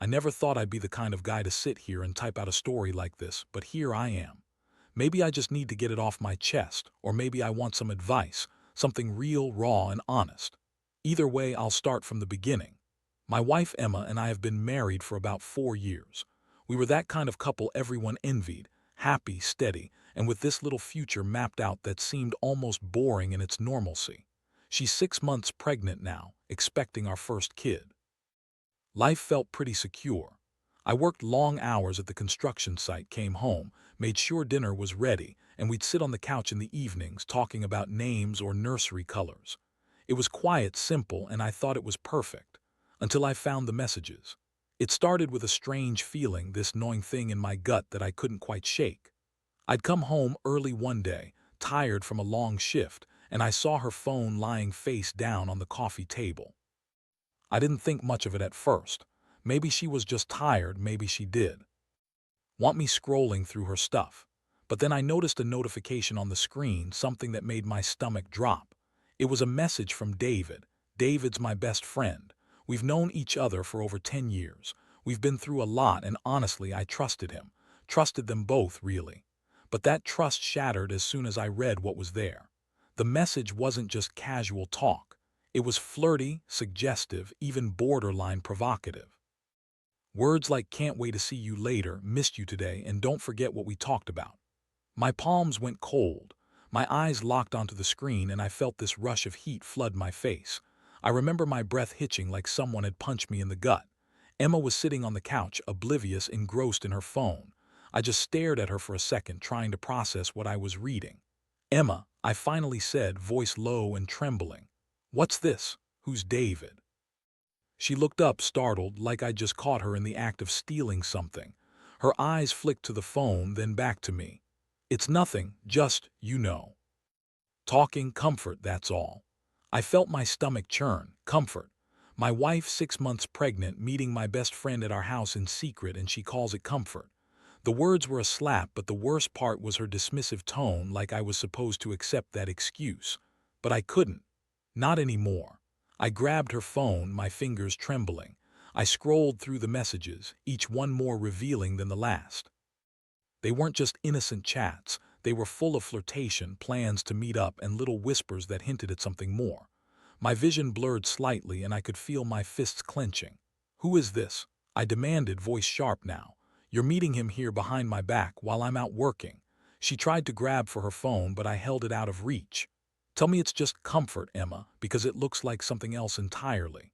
I never thought I'd be the kind of guy to sit here and type out a story like this, but here I am. Maybe I just need to get it off my chest, or maybe I want some advice, something real, raw, and honest. Either way, I'll start from the beginning. My wife Emma and I have been married for about 4 years. We were that kind of couple everyone envied, happy, steady, and with this little future mapped out that seemed almost boring in its normalcy. She's 6 months pregnant now, expecting our first kid. Life felt pretty secure. I worked long hours at the construction site, came home, made sure dinner was ready, and we'd sit on the couch in the evenings talking about names or nursery colors. It was quiet, simple, and I thought it was perfect. Until I found the messages. It started with a strange feeling, this gnawing thing in my gut that I couldn't quite shake. I'd come home early one day, tired from a long shift, and I saw her phone lying face down on the coffee table. I didn't think much of it at first. Maybe she was just tired, maybe she did want me scrolling through her stuff. But then I noticed a notification on the screen, something that made my stomach drop. It was a message from David. David's my best friend. We've known each other for over 10 years. We've been through a lot, and honestly, I trusted him. Trusted them both, really. But that trust shattered as soon as I read what was there. The message wasn't just casual talk. It was flirty, suggestive, even borderline provocative. Words like "can't wait to see you later," "missed you today," and "don't forget what we talked about." My palms went cold. My eyes locked onto the screen, and I felt this rush of heat flood my face. I remember my breath hitching like someone had punched me in the gut. Emma was sitting on the couch, oblivious, engrossed in her phone. I just stared at her for a second, trying to process what I was reading. "Emma," I finally said, voice low and trembling. "What's this? Who's David?" She looked up, startled, like I'd just caught her in the act of stealing something. Her eyes flicked to the phone, then back to me. "It's nothing, just, talking comfort, that's all." I felt my stomach churn. Comfort. My wife, 6 months pregnant, meeting my best friend at our house in secret, and she calls it comfort. The words were a slap, but the worst part was her dismissive tone, like I was supposed to accept that excuse. But I couldn't. Not anymore. I grabbed her phone, my fingers trembling. I scrolled through the messages, each one more revealing than the last. They weren't just innocent chats. They were full of flirtation, plans to meet up, and little whispers that hinted at something more. My vision blurred slightly, and I could feel my fists clenching. "Who is this?" I demanded, voice sharp now. "You're meeting him here behind my back while I'm out working." She tried to grab for her phone, but I held it out of reach. "Tell me it's just comfort, Emma, because it looks like something else entirely."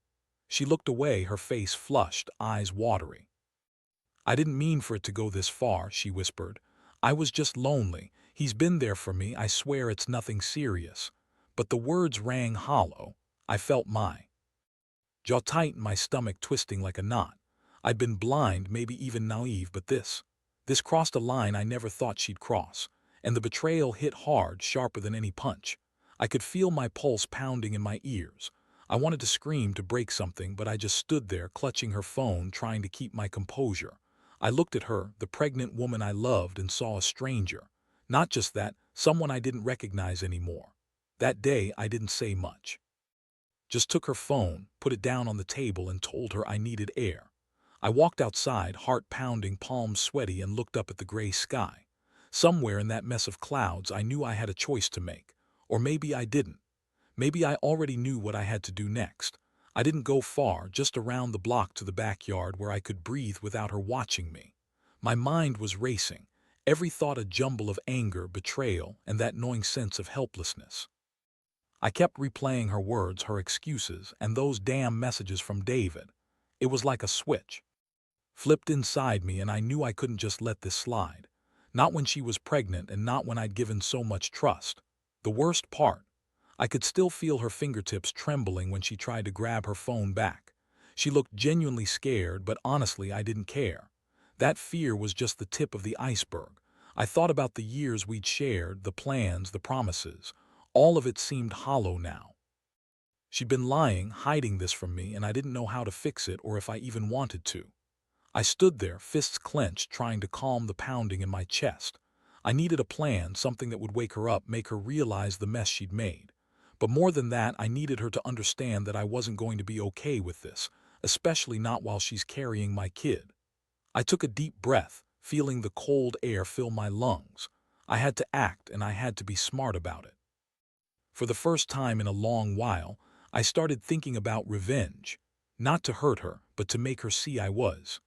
She looked away, her face flushed, eyes watery. "I didn't mean for it to go this far," she whispered. "I was just lonely. He's been there for me. I swear it's nothing serious." But the words rang hollow. I felt my jaw tighten, my stomach twisting like a knot. I'd been blind, maybe even naive, but this crossed a line I never thought she'd cross. And the betrayal hit hard, sharper than any punch. I could feel my pulse pounding in my ears. I wanted to scream, to break something, but I just stood there, clutching her phone, trying to keep my composure. I looked at her, the pregnant woman I loved, and saw a stranger. Not just that, someone I didn't recognize anymore. That day, I didn't say much. Just took her phone, put it down on the table, and told her I needed air. I walked outside, heart pounding, palms sweaty, and looked up at the gray sky. Somewhere in that mess of clouds, I knew I had a choice to make. Or maybe I didn't. Maybe I already knew what I had to do next. I didn't go far, just around the block to the backyard where I could breathe without her watching me. My mind was racing, every thought a jumble of anger, betrayal, and that gnawing sense of helplessness. I kept replaying her words, her excuses, and those damn messages from David. It was like a switch flipped inside me, and I knew I couldn't just let this slide. Not when she was pregnant, and not when I'd given so much trust. The worst part, I could still feel her fingertips trembling when she tried to grab her phone back. She looked genuinely scared, but honestly, I didn't care. That fear was just the tip of the iceberg. I thought about the years we'd shared, the plans, the promises. All of it seemed hollow now. She'd been lying, hiding this from me, and I didn't know how to fix it or if I even wanted to. I stood there, fists clenched, trying to calm the pounding in my chest. I needed a plan, something that would wake her up, make her realize the mess she'd made. But more than that, I needed her to understand that I wasn't going to be okay with this. especially not while she's carrying my kid. I took a deep breath, feeling the cold air fill my lungs. I had to act, and I had to be smart about it. For the first time in a long while, I started thinking about revenge. Not to hurt her, but to make her see I was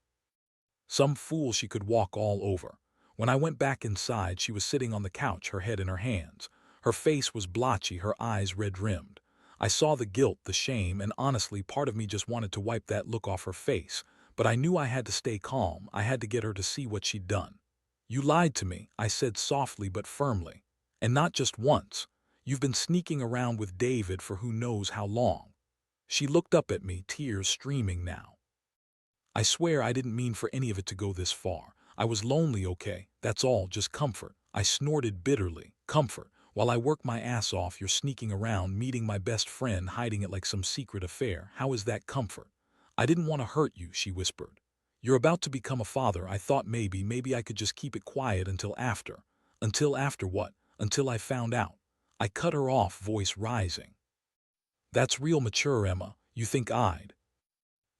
some fool she could walk all over. When I went back inside, she was sitting on the couch, her head in her hands. Her face was blotchy, her eyes red-rimmed. I saw the guilt, the shame, and honestly, part of me just wanted to wipe that look off her face. But I knew I had to stay calm. I had to get her to see what she'd done. "You lied to me," I said softly but firmly. "And not just once. You've been sneaking around with David for who knows how long." She looked up at me, tears streaming now. "I swear I didn't mean for any of it to go this far. I was lonely, okay? That's all, just comfort." I snorted bitterly. "Comfort? While I work my ass off, you're sneaking around, meeting my best friend, hiding it like some secret affair. How is that comfort?" "I didn't want to hurt you," she whispered. "You're about to become a father. I thought maybe I could just keep it quiet until after." "Until after what?" "Until I found out." I cut her off, voice rising. "That's real mature, Emma. You think I'd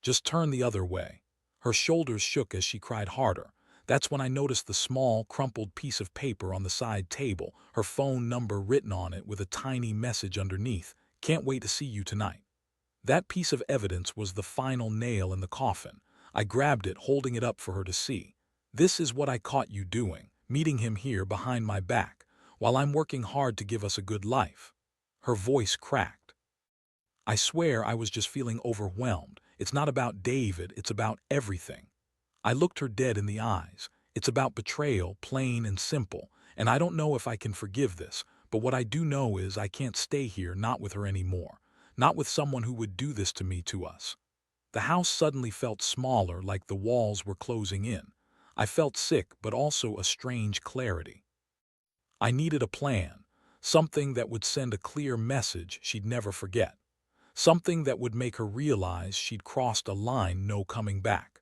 just turn the other way?" Her shoulders shook as she cried harder. That's when I noticed the small, crumpled piece of paper on the side table, her phone number written on it with a tiny message underneath. "Can't wait to see you tonight." That piece of evidence was the final nail in the coffin. I grabbed it, holding it up for her to see. "This is what I caught you doing, meeting him here behind my back, while I'm working hard to give us a good life." Her voice cracked. "I swear I was just feeling overwhelmed. It's not about David, it's about everything." I looked her dead in the eyes. "It's about betrayal, plain and simple, and I don't know if I can forgive this, but what I do know is I can't stay here, not with her anymore. Not with someone who would do this to me, to us." The house suddenly felt smaller, like the walls were closing in. I felt sick, but also a strange clarity. I needed a plan, something that would send a clear message she'd never forget. Something that would make her realize she'd crossed a line no coming back.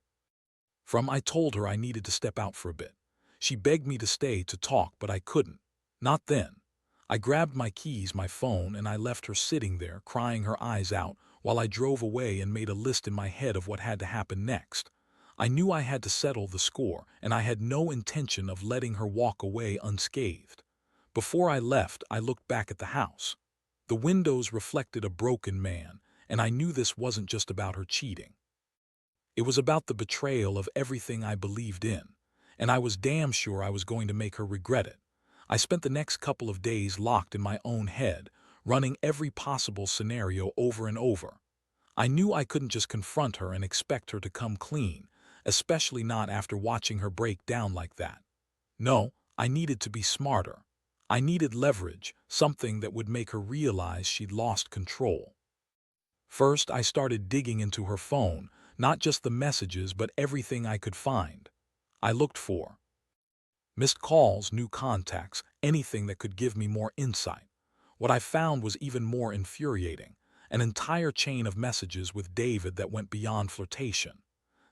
I told her I needed to step out for a bit. She begged me to stay to talk, but I couldn't. Not then. I grabbed my keys, my phone, and I left her sitting there, crying her eyes out, while I drove away and made a list in my head of what had to happen next. I knew I had to settle the score, and I had no intention of letting her walk away unscathed. Before I left, I looked back at the house. The windows reflected a broken man, and I knew this wasn't just about her cheating. It was about the betrayal of everything I believed in, and I was damn sure I was going to make her regret it. I spent the next couple of days locked in my own head, running every possible scenario over and over. I knew I couldn't just confront her and expect her to come clean, especially not after watching her break down like that. No, I needed to be smarter. I needed leverage, something that would make her realize she'd lost control. First, I started digging into her phone, not just the messages but everything I could find. I looked for missed calls, new contacts, anything that could give me more insight. What I found was even more infuriating, an entire chain of messages with David that went beyond flirtation.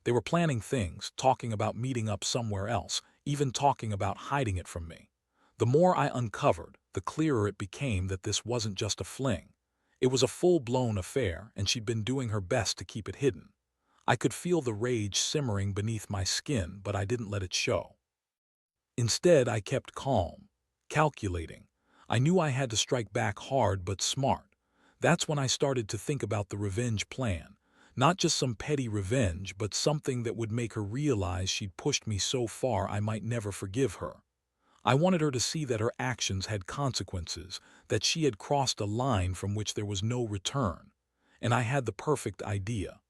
They were planning things, talking about meeting up somewhere else, even talking about hiding it from me. The more I uncovered, the clearer it became that this wasn't just a fling. It was a full-blown affair, and she'd been doing her best to keep it hidden. I could feel the rage simmering beneath my skin, but I didn't let it show. Instead, I kept calm, calculating. I knew I had to strike back hard but smart. That's when I started to think about the revenge plan. Not just some petty revenge, but something that would make her realize she'd pushed me so far I might never forgive her. I wanted her to see that her actions had consequences, that she had crossed a line from which there was no return. And I had the perfect idea.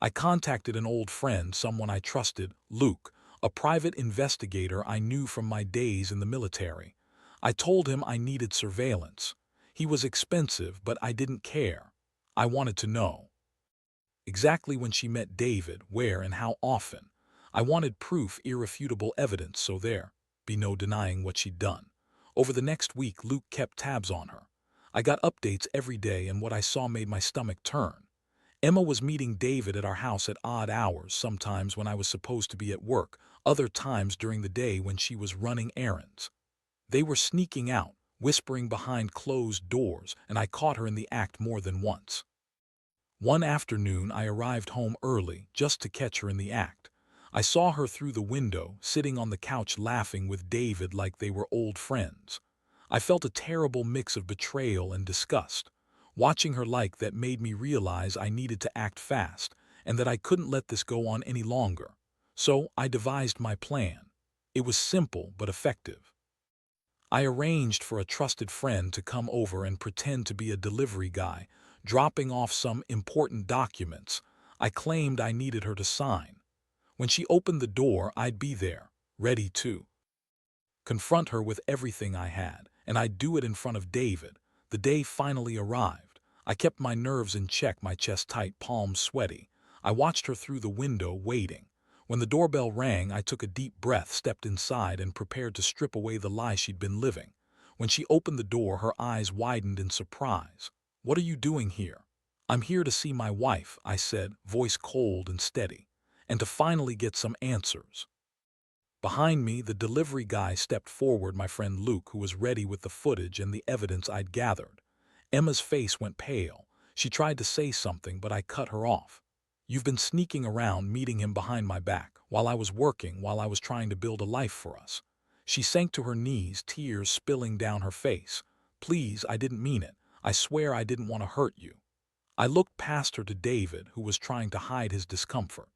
I contacted an old friend, someone I trusted, Luke, a private investigator I knew from my days in the military. I told him I needed surveillance. He was expensive, but I didn't care. I wanted to know exactly when she met David, where and how often. I wanted proof, irrefutable evidence, so there be no denying what she'd done. Over the next week, Luke kept tabs on her. I got updates every day, and what I saw made my stomach turn. Emma was meeting David at our house at odd hours, sometimes when I was supposed to be at work, other times during the day when she was running errands. They were sneaking out, whispering behind closed doors, and I caught her in the act more than once. One afternoon, I arrived home early just to catch her in the act. I saw her through the window, sitting on the couch laughing with David like they were old friends. I felt a terrible mix of betrayal and disgust. Watching her like that made me realize I needed to act fast and that I couldn't let this go on any longer. So I devised my plan. It was simple but effective. I arranged for a trusted friend to come over and pretend to be a delivery guy, dropping off some important documents I claimed I needed her to sign. When she opened the door, I'd be there, ready to confront her with everything I had, and I'd do it in front of David. The day finally arrived. I kept my nerves in check, my chest tight, palms sweaty. I watched her through the window, waiting. When the doorbell rang, I took a deep breath, stepped inside, and prepared to strip away the lie she'd been living. When she opened the door, her eyes widened in surprise. "What are you doing here?" "I'm here to see my wife," I said, voice cold and steady, "and to finally get some answers." Behind me, the delivery guy stepped forward, my friend Luke, who was ready with the footage and the evidence I'd gathered. Emma's face went pale. She tried to say something, but I cut her off. "You've been sneaking around, meeting him behind my back, while I was working, while I was trying to build a life for us." She sank to her knees, tears spilling down her face. "Please, I didn't mean it. I swear I didn't want to hurt you." I looked past her to David, who was trying to hide his discomfort.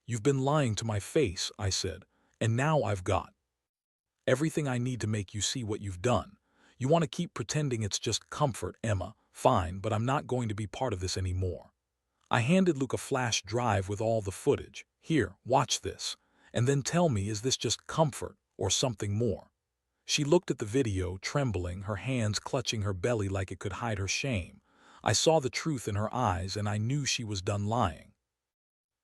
"You've been lying to my face," I said, "and now I've got everything I need to make you see what you've done. You want to keep pretending it's just comfort, Emma. Fine, but I'm not going to be part of this anymore." I handed Luke a flash drive with all the footage. "Here, watch this, and then tell me, is this just comfort or something more?" She looked at the video, trembling, her hands clutching her belly like it could hide her shame. I saw the truth in her eyes, and I knew she was done lying.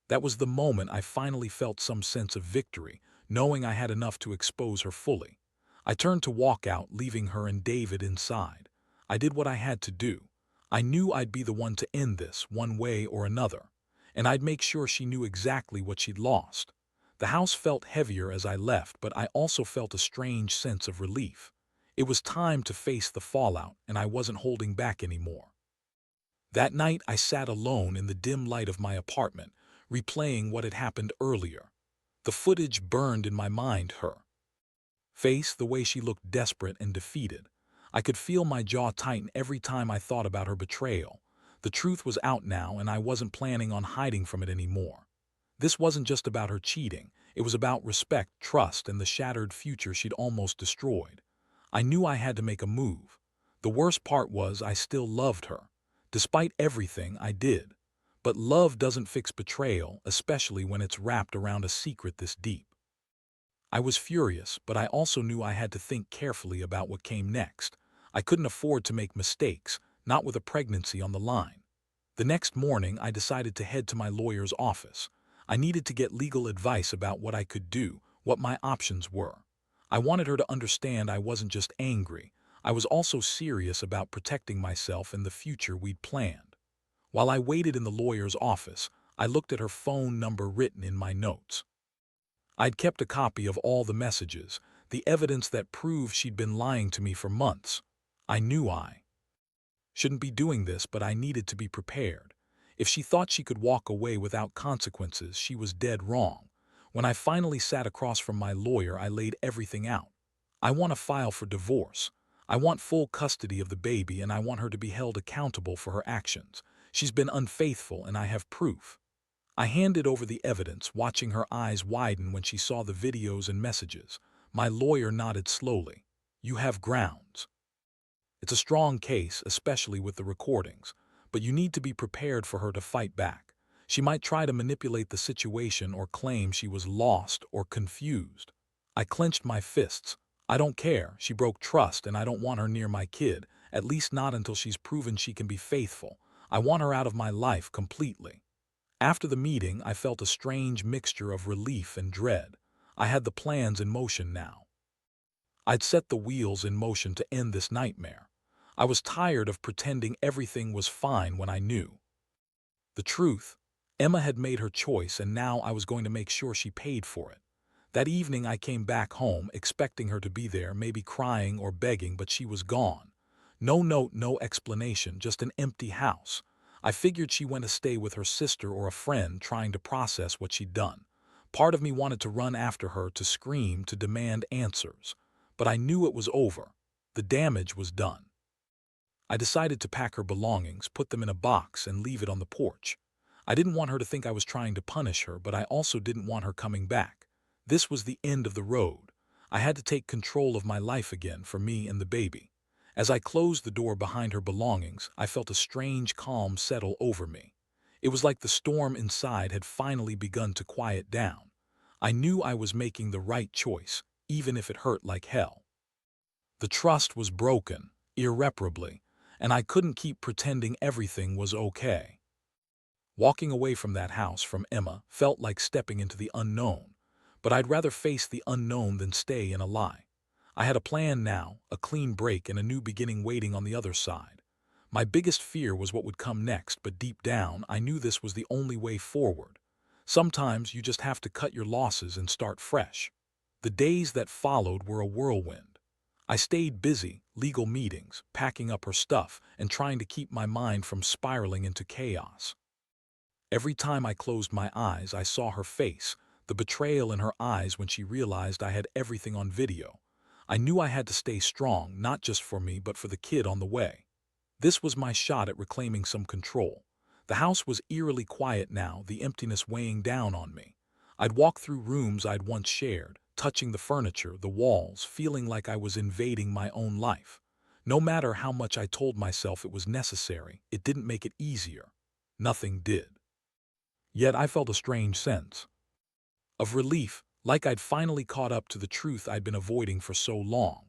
That was the moment I finally felt some sense of victory, knowing I had enough to expose her fully. I turned to walk out, leaving her and David inside. I did what I had to do. I knew I'd be the one to end this, one way or another, and I'd make sure she knew exactly what she'd lost. The house felt heavier as I left, but I also felt a strange sense of relief. It was time to face the fallout, and I wasn't holding back anymore. That night, I sat alone in the dim light of my apartment, replaying what had happened earlier. The footage burned in my mind, her face, the way she looked desperate and defeated. I could feel my jaw tighten every time I thought about her betrayal. The truth was out now, and I wasn't planning on hiding from it anymore. This wasn't just about her cheating. It was about respect, trust, and the shattered future she'd almost destroyed. I knew I had to make a move. The worst part was I still loved her, despite everything I did. But love doesn't fix betrayal, especially when it's wrapped around a secret this deep. I was furious, but I also knew I had to think carefully about what came next. I couldn't afford to make mistakes, not with a pregnancy on the line. The next morning, I decided to head to my lawyer's office. I needed to get legal advice about what I could do, what my options were. I wanted her to understand I wasn't just angry. I was also serious about protecting myself and the future we'd planned. While I waited in the lawyer's office, I looked at her phone number written in my notes. I'd kept a copy of all the messages, the evidence that proved she'd been lying to me for months. I knew I shouldn't be doing this, but I needed to be prepared. If she thought she could walk away without consequences, she was dead wrong. When I finally sat across from my lawyer, I laid everything out. I want to file for divorce. I want full custody of the baby, and I want her to be held accountable for her actions. She's been unfaithful, and I have proof. I handed over the evidence, watching her eyes widen when she saw the videos and messages. My lawyer nodded slowly. "You have grounds. It's a strong case, especially with the recordings, but you need to be prepared for her to fight back. She might try to manipulate the situation or claim she was lost or confused." I clenched my fists. I don't care. She broke trust, and I don't want her near my kid, at least not until she's proven she can be faithful. I want her out of my life completely. After the meeting, I felt a strange mixture of relief and dread. I had the plans in motion now. I'd set the wheels in motion to end this nightmare. I was tired of pretending everything was fine when I knew the truth. Emma had made her choice, and now I was going to make sure she paid for it. That evening I came back home, expecting her to be there, maybe crying or begging, but she was gone. No note, no explanation, just an empty house. I figured she went to stay with her sister or a friend trying to process what she'd done. Part of me wanted to run after her, to scream, to demand answers. But I knew it was over. The damage was done. I decided to pack her belongings, put them in a box, and leave it on the porch. I didn't want her to think I was trying to punish her, but I also didn't want her coming back. This was the end of the road. I had to take control of my life again for me and the baby. As I closed the door behind her belongings, I felt a strange calm settle over me. It was like the storm inside had finally begun to quiet down. I knew I was making the right choice, even if it hurt like hell. The trust was broken, irreparably, and I couldn't keep pretending everything was okay. Walking away from that house, from Emma, felt like stepping into the unknown, but I'd rather face the unknown than stay in a lie. I had a plan now, a clean break and a new beginning waiting on the other side. My biggest fear was what would come next, but deep down, I knew this was the only way forward. Sometimes you just have to cut your losses and start fresh. The days that followed were a whirlwind. I stayed busy, legal meetings, packing up her stuff, and trying to keep my mind from spiraling into chaos. Every time I closed my eyes, I saw her face, the betrayal in her eyes when she realized I had everything on video. I knew I had to stay strong, not just for me, but for the kid on the way. This was my shot at reclaiming some control. The house was eerily quiet now, the emptiness weighing down on me. I'd walk through rooms I'd once shared, touching the furniture, the walls, feeling like I was invading my own life. No matter how much I told myself it was necessary, it didn't make it easier. Nothing did. Yet I felt a strange sense of relief, like I'd finally caught up to the truth I'd been avoiding for so long.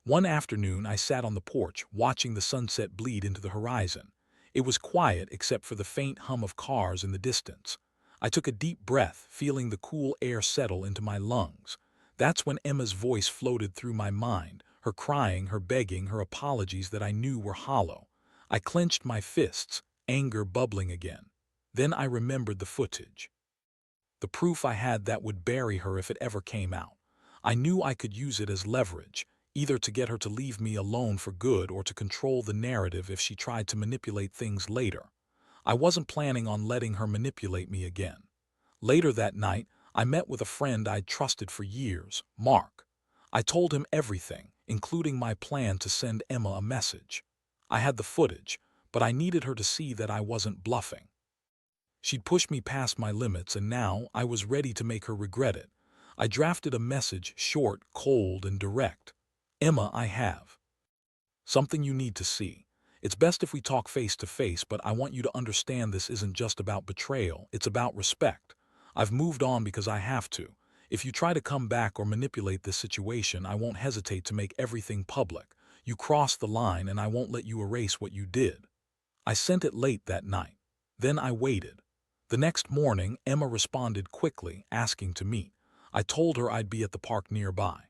One afternoon, I sat on the porch, watching the sunset bleed into the horizon. It was quiet except for the faint hum of cars in the distance. I took a deep breath, feeling the cool air settle into my lungs. That's when Emma's voice floated through my mind, her crying, her begging, her apologies that I knew were hollow. I clenched my fists, anger bubbling again. Then I remembered the footage. The proof I had that would bury her if it ever came out. I knew I could use it as leverage, either to get her to leave me alone for good or to control the narrative if she tried to manipulate things later. I wasn't planning on letting her manipulate me again. Later that night, I met with a friend I'd trusted for years, Mark. I told him everything, including my plan to send Emma a message. I had the footage, but I needed her to see that I wasn't bluffing. She'd pushed me past my limits, and now I was ready to make her regret it. I drafted a message, short, cold, and direct. Emma, I have something you need to see. It's best if we talk face to face, but I want you to understand this isn't just about betrayal, it's about respect. I've moved on because I have to. If you try to come back or manipulate this situation, I won't hesitate to make everything public. You crossed the line, and I won't let you erase what you did. I sent it late that night. Then I waited. The next morning, Emma responded quickly, asking to meet. I told her I'd be at the park nearby.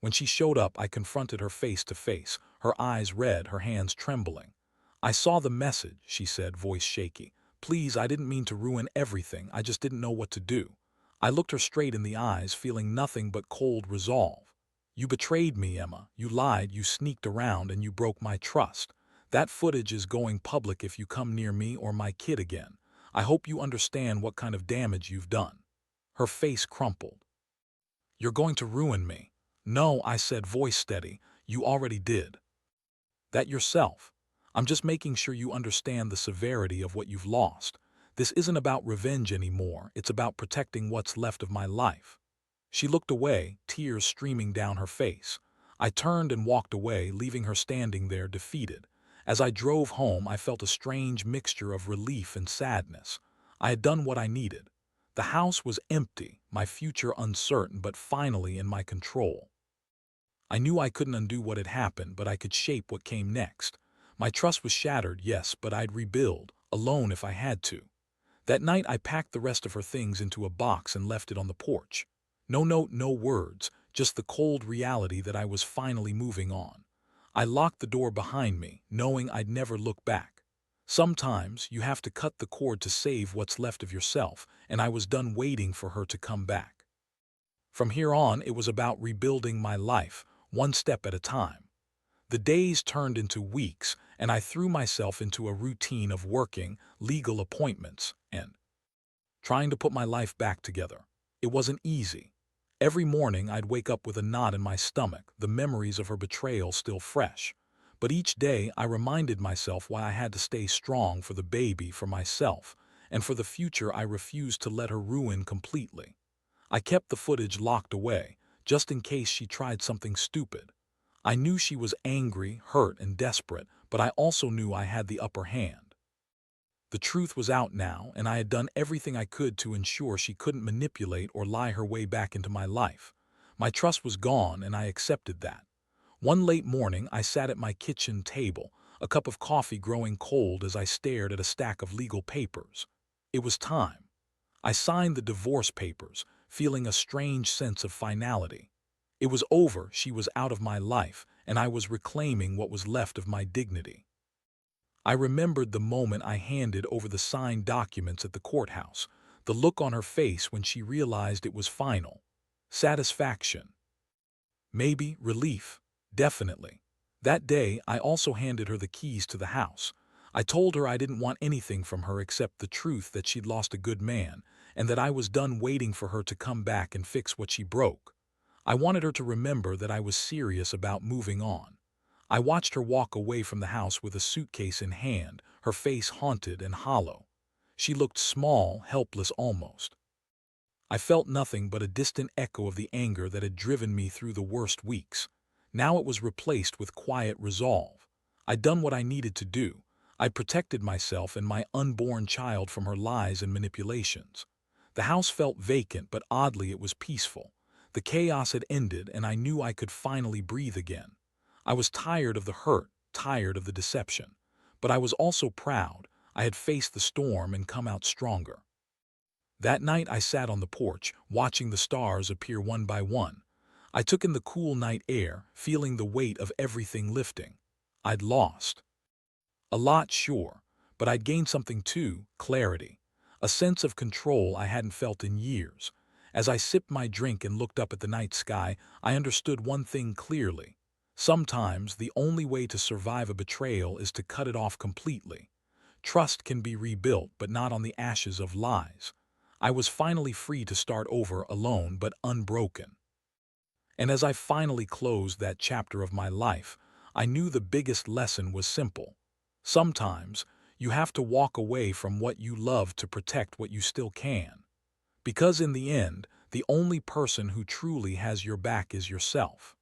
When she showed up, I confronted her face to face, her eyes red, her hands trembling. "I saw the message," she said, voice shaky. "Please, I didn't mean to ruin everything, I just didn't know what to do." I looked her straight in the eyes, feeling nothing but cold resolve. "You betrayed me, Emma. You lied, you sneaked around, and you broke my trust. That footage is going public if you come near me or my kid again. I hope you understand what kind of damage you've done." Her face crumpled. "You're going to ruin me." "No," I said, voice steady. "You already did that yourself. I'm just making sure you understand the severity of what you've lost. This isn't about revenge anymore. It's about protecting what's left of my life." She looked away, tears streaming down her face. I turned and walked away, leaving her standing there defeated. As I drove home, I felt a strange mixture of relief and sadness. I had done what I needed. The house was empty, my future uncertain, but finally in my control. I knew I couldn't undo what had happened, but I could shape what came next. My trust was shattered, yes, but I'd rebuild, alone if I had to. That night I packed the rest of her things into a box and left it on the porch. No note, no words, just the cold reality that I was finally moving on. I locked the door behind me, knowing I'd never look back. Sometimes you have to cut the cord to save what's left of yourself, and I was done waiting for her to come back. From here on, it was about rebuilding my life, one step at a time. The days turned into weeks, and I threw myself into a routine of working, legal appointments, and trying to put my life back together. It wasn't easy. Every morning I'd wake up with a knot in my stomach, the memories of her betrayal still fresh. But each day I reminded myself why I had to stay strong for the baby, for myself, and for the future I refused to let her ruin completely. I kept the footage locked away, just in case she tried something stupid. I knew she was angry, hurt, and desperate, but I also knew I had the upper hand. The truth was out now, and I had done everything I could to ensure she couldn't manipulate or lie her way back into my life. My trust was gone, and I accepted that. One late morning, I sat at my kitchen table, a cup of coffee growing cold as I stared at a stack of legal papers. It was time. I signed the divorce papers, feeling a strange sense of finality. It was over, she was out of my life, and I was reclaiming what was left of my dignity. I remembered the moment I handed over the signed documents at the courthouse, the look on her face when she realized it was final. Satisfaction. Maybe relief. Definitely. That day, I also handed her the keys to the house. I told her I didn't want anything from her except the truth that she'd lost a good man, and that I was done waiting for her to come back and fix what she broke. I wanted her to remember that I was serious about moving on. I watched her walk away from the house with a suitcase in hand, her face haunted and hollow. She looked small, helpless almost. I felt nothing but a distant echo of the anger that had driven me through the worst weeks. Now it was replaced with quiet resolve. I'd done what I needed to do. I'd protected myself and my unborn child from her lies and manipulations. The house felt vacant, but oddly it was peaceful. The chaos had ended, and I knew I could finally breathe again. I was tired of the hurt, tired of the deception. But I was also proud. I had faced the storm and come out stronger. That night I sat on the porch, watching the stars appear one by one. I took in the cool night air, feeling the weight of everything lifting. I'd lost. A lot, sure, but I'd gained something too: clarity. A sense of control I hadn't felt in years. As I sipped my drink and looked up at the night sky, I understood one thing clearly. Sometimes the only way to survive a betrayal is to cut it off completely. Trust can be rebuilt, but not on the ashes of lies. I was finally free to start over, alone but unbroken. And as I finally closed that chapter of my life, I knew the biggest lesson was simple. Sometimes, you have to walk away from what you love to protect what you still can. Because in the end, the only person who truly has your back is yourself.